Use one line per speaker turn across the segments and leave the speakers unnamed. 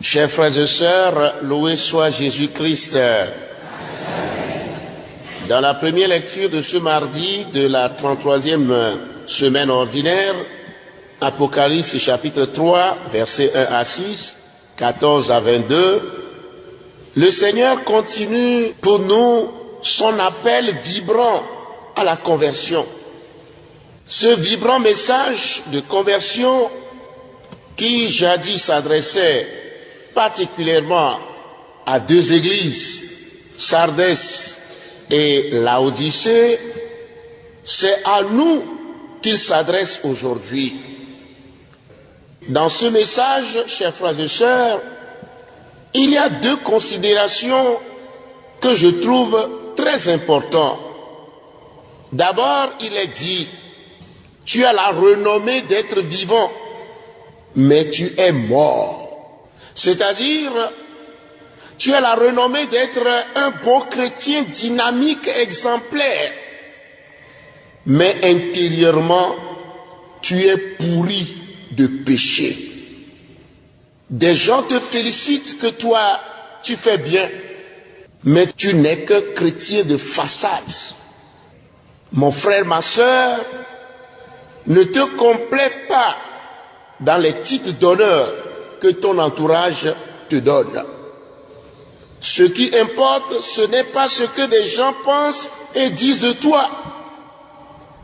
Chers frères et sœurs, loué soit Jésus-Christ. Dans la première lecture de ce mardi de la 33e semaine ordinaire, Apocalypse chapitre 3, versets 1 à 6, 14 à 22, le Seigneur continue pour nous son appel vibrant à la conversion. Ce vibrant message de conversion qui jadis s'adressait particulièrement à deux églises, Sardis et Laodicée, c'est à nous qu'il s'adresse aujourd'hui. Dans ce message, chers frères et sœurs, il y a deux considérations que je trouve très importantes. D'abord, il est dit, tu as la renommée d'être vivant, mais tu es mort. C'est-à-dire, tu as la renommée d'être un bon chrétien dynamique, exemplaire, mais intérieurement, tu es pourri de péché. Des gens te félicitent que toi, tu fais bien, mais tu n'es que chrétien de façade. Mon frère, ma sœur, ne te complaît pas dans les titres d'honneur que ton entourage te donne. Ce qui importe, ce n'est pas ce que des gens pensent et disent de toi,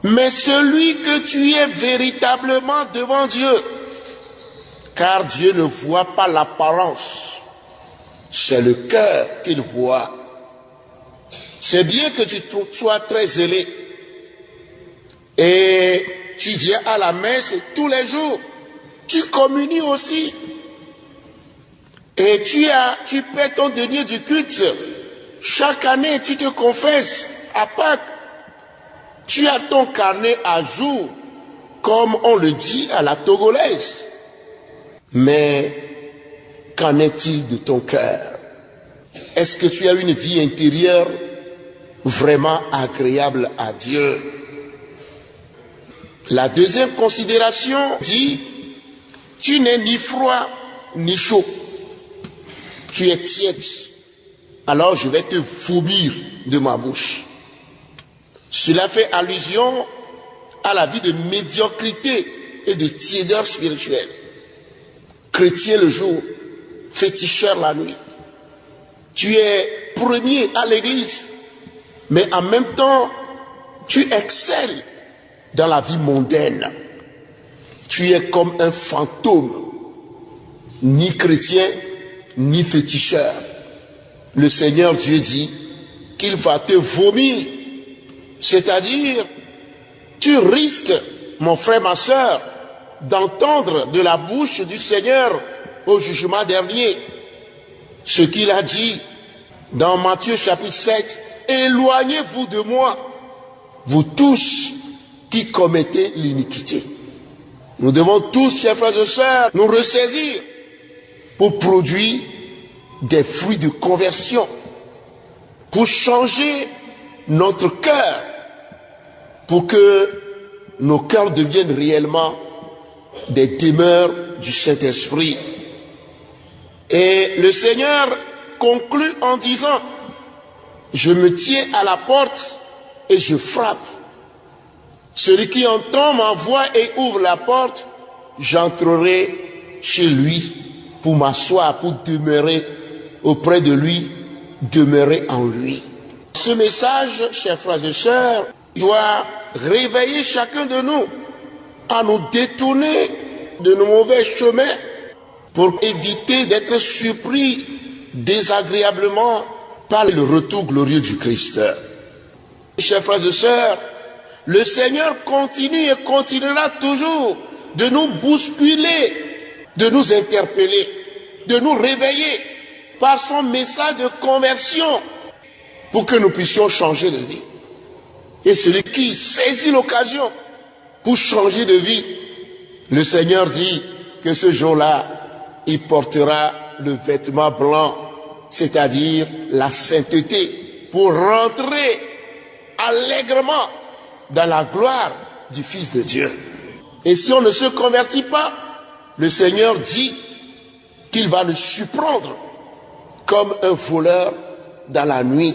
mais celui que tu es véritablement devant Dieu. Car Dieu ne voit pas l'apparence, c'est le cœur qu'il voit. C'est bien que tu sois très zélé et tu viens à la messe tous les jours, tu communies aussi. Et tu paies ton denier du culte. Chaque année, tu te confesses à Pâques. Tu as ton carnet à jour, comme on le dit à la togolaise. Mais qu'en est-il de ton cœur? Est-ce que tu as une vie intérieure vraiment agréable à Dieu? La deuxième considération dit, tu n'es ni froid ni chaud. Tu es tiède, alors je vais te vomir de ma bouche. Cela fait allusion à la vie de médiocrité et de tiédeur spirituelle. Chrétien le jour, féticheur la nuit. Tu es premier à l'église, mais en même temps, tu excelles dans la vie mondaine. Tu es comme un fantôme, ni chrétien, ni féticheur. Le Seigneur Dieu dit qu'il va te vomir. C'est-à-dire, tu risques, mon frère, ma sœur, d'entendre de la bouche du Seigneur au jugement dernier ce qu'il a dit dans Matthieu chapitre 7, éloignez-vous de moi, vous tous qui commettez l'iniquité. Nous devons tous, chers frères et sœurs, nous ressaisir pour produire des fruits de conversion, pour changer notre cœur, pour que nos cœurs deviennent réellement des demeures du Saint-Esprit. Et le Seigneur conclut en disant, je me tiens à la porte et je frappe. Celui qui entend ma voix et ouvre la porte, j'entrerai chez lui pour m'asseoir, pour demeurer auprès de lui, demeurer en lui. Ce message, chers frères et sœurs, doit réveiller chacun de nous à nous détourner de nos mauvais chemins pour éviter d'être surpris désagréablement par le retour glorieux du Christ. Chers frères et sœurs, le Seigneur continue et continuera toujours de nous bousculer, de nous interpeller, de nous réveiller par son message de conversion pour que nous puissions changer de vie. Et celui qui saisit l'occasion pour changer de vie, le Seigneur dit que ce jour-là, il portera le vêtement blanc, c'est-à-dire la sainteté, pour rentrer allègrement dans la gloire du Fils de Dieu. Et si on ne se convertit pas, le Seigneur dit qu'il va nous surprendre comme un voleur dans la nuit.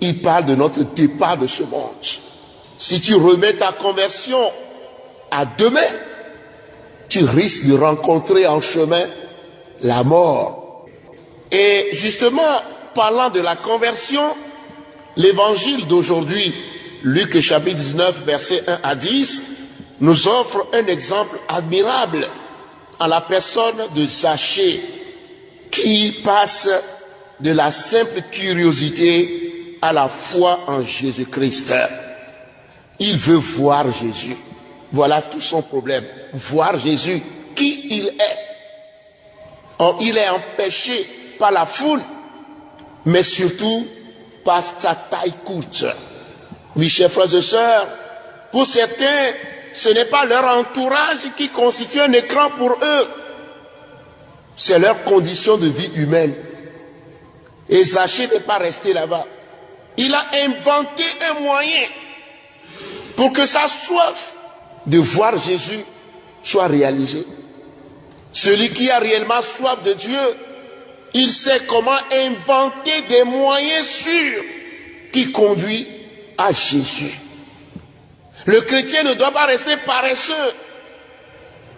Il parle de notre départ de ce monde. Si tu remets ta conversion à demain, tu risques de rencontrer en chemin la mort. Et justement, parlant de la conversion, l'évangile d'aujourd'hui, Luc chapitre 19, versets 1 à 10, nous offre un exemple admirable en la personne de Zachée, qui passe de la simple curiosité à la foi en Jésus-Christ. Il veut voir Jésus. Voilà tout son problème. Voir Jésus, qui il est. Or, il est empêché par la foule, mais surtout par sa taille courte. Oui, chers frères et sœurs, pour certains, ce n'est pas leur entourage qui constitue un écran pour eux. C'est leur condition de vie humaine. Et Zachée n'est pas resté là-bas. Il a inventé un moyen pour que sa soif de voir Jésus soit réalisée. Celui qui a réellement soif de Dieu, il sait comment inventer des moyens sûrs qui conduisent à Jésus. Le chrétien ne doit pas rester paresseux.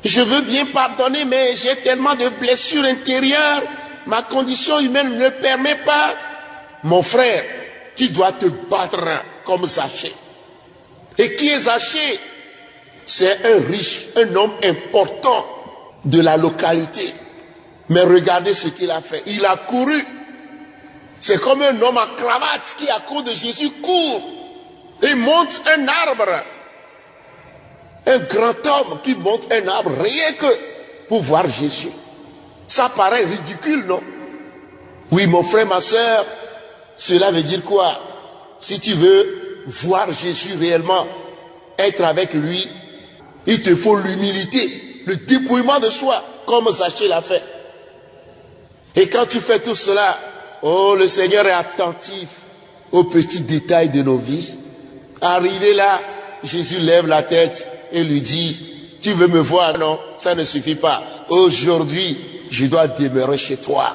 Je veux bien pardonner, mais j'ai tellement de blessures intérieures, ma condition humaine ne le permet pas. Mon frère, tu dois te battre comme Zachée. Et qui est Zachée? C'est un riche, un homme important de la localité. Mais regardez ce qu'il a fait. Il a couru. C'est comme un homme en cravate qui, à cause de Jésus, court et monte un arbre. Un grand homme qui monte un arbre rien que pour voir Jésus. Ça paraît ridicule, non? Oui, mon frère, ma soeur, cela veut dire quoi? Si tu veux voir Jésus réellement, être avec lui, il te faut l'humilité, le dépouillement de soi, comme Zachée l'a fait. Et quand tu fais tout cela, oh, le Seigneur est attentif aux petits détails de nos vies. Arrivé là, Jésus lève la tête et lui dit, tu veux me voir? Non, ça ne suffit pas. Aujourd'hui, je dois demeurer chez toi.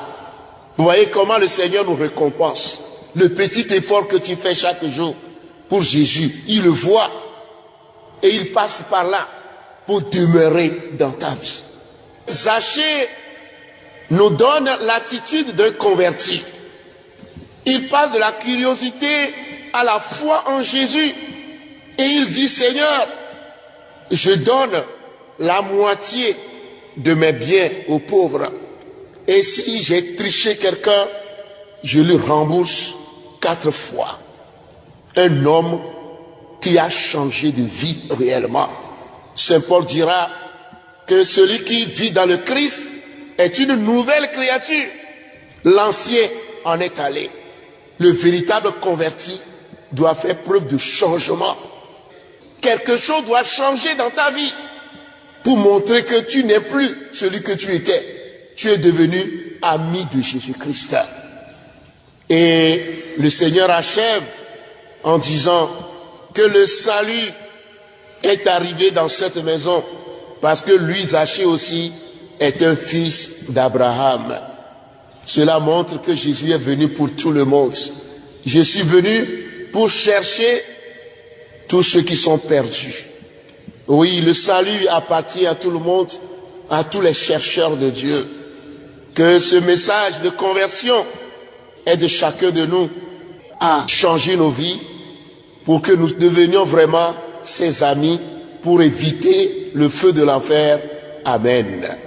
Vous voyez comment le Seigneur nous récompense. Le petit effort que tu fais chaque jour pour Jésus, il le voit et il passe par là pour demeurer dans ta vie. Zachée nous donne l'attitude d'un converti. Il passe de la curiosité à la foi en Jésus et il dit, Seigneur, je donne la moitié de mes biens aux pauvres. Et si j'ai triché quelqu'un, je lui rembourse 4 fois. Un homme qui a changé de vie réellement. Saint Paul dira que celui qui vit dans le Christ est une nouvelle créature. L'ancien en est allé. Le véritable converti doit faire preuve de changement. Quelque chose doit changer dans ta vie pour montrer que tu n'es plus celui que tu étais. Tu es devenu ami de Jésus-Christ. Et le Seigneur achève en disant que le salut est arrivé dans cette maison parce que lui, Zachée aussi, est un fils d'Abraham. Cela montre que Jésus est venu pour tout le monde. Je suis venu pour chercher tous ceux qui sont perdus. Oui, le salut appartient à tout le monde, à tous les chercheurs de Dieu. Que ce message de conversion aide chacun de nous à changer nos vies pour que nous devenions vraiment ses amis pour éviter le feu de l'enfer. Amen.